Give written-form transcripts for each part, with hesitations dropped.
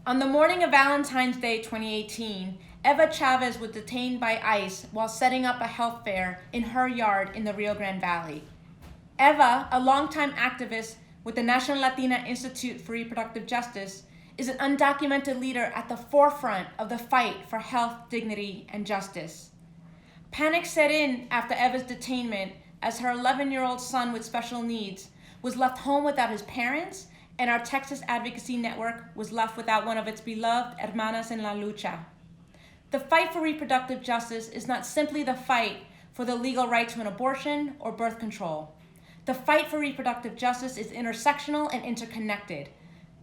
On the morning of Valentine's Day 2018, Eva Chavez was detained by ICE while setting up a health fair in her yard in the Rio Grande Valley. Eva, a longtime activist with the National Latina Institute for Reproductive Justice, is an undocumented leader at the forefront of the fight for health, dignity, and justice. Panic set in after Eva's detainment as her 11-year-old son with special needs was left home without his parents, and our Texas Advocacy Network was left without one of its beloved hermanas en la lucha. The fight for reproductive justice is not simply the fight for the legal right to an abortion or birth control. The fight for reproductive justice is intersectional and interconnected.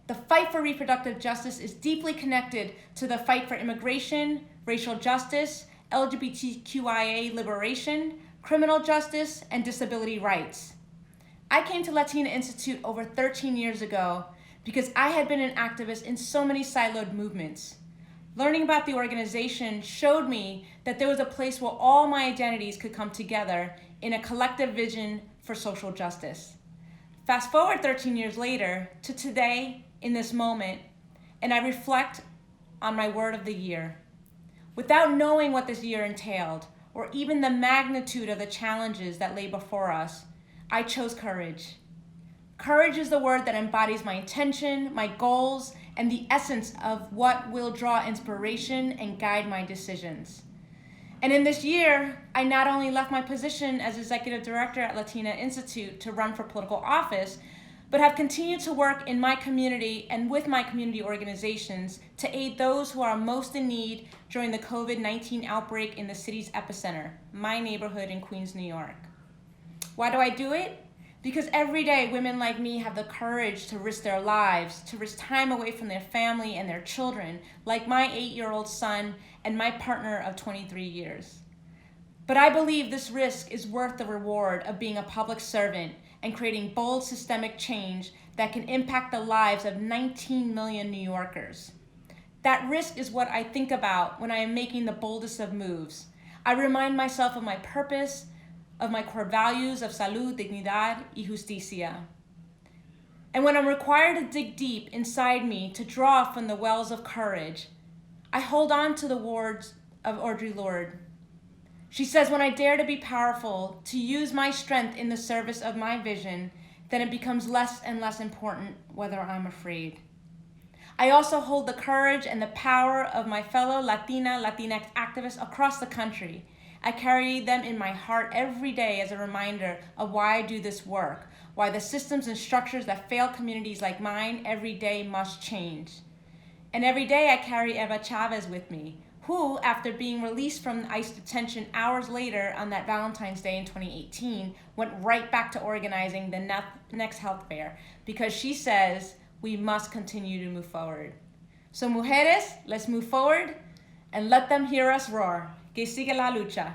The fight for reproductive justice is deeply connected to the fight for immigration, racial justice, LGBTQIA liberation, criminal justice, and disability rights. I came to Latina Institute over 13 years ago because I had been an activist in so many siloed movements. Learning about the organization showed me that there was a place where all my identities could come together in a collective vision for social justice. Fast forward 13 years later to today, in this moment, and I reflect on my word of the year. Without knowing what this year entailed, or even the magnitude of the challenges that lay before us, I chose courage. Courage is the word that embodies my intention, my goals, and the essence of what will draw inspiration and guide my decisions. And in this year, I not only left my position as executive director at Latina Institute to run for political office, but have continued to work in my community and with my community organizations to aid those who are most in need during the COVID-19 outbreak in the city's epicenter, my neighborhood in Queens, New York. Why do I do it? Because every day women like me have the courage to risk their lives, to risk time away from their family and their children, like my 8-year-old son and my partner of 23 years. But I believe this risk is worth the reward of being a public servant and creating bold systemic change that can impact the lives of 19 million New Yorkers. That risk is what I think about when I am making the boldest of moves. I remind myself of my purpose, of my core values of salud, dignidad, y justicia. And when I'm required to dig deep inside me to draw from the wells of courage, I hold on to the words of Audre Lorde. She says, when I dare to be powerful, to use my strength in the service of my vision, then it becomes less and less important whether I'm afraid. I also hold the courage and the power of my fellow Latinx activists across the country. I carry them in my heart every day as a reminder of why I do this work, why the systems and structures that fail communities like mine every day must change. And every day I carry Eva Chavez with me, who, after being released from ICE detention hours later on that Valentine's Day in 2018, went right back to organizing the next health fair because she says we must continue to move forward. So mujeres, let's move forward and let them hear us roar. Que siga la lucha.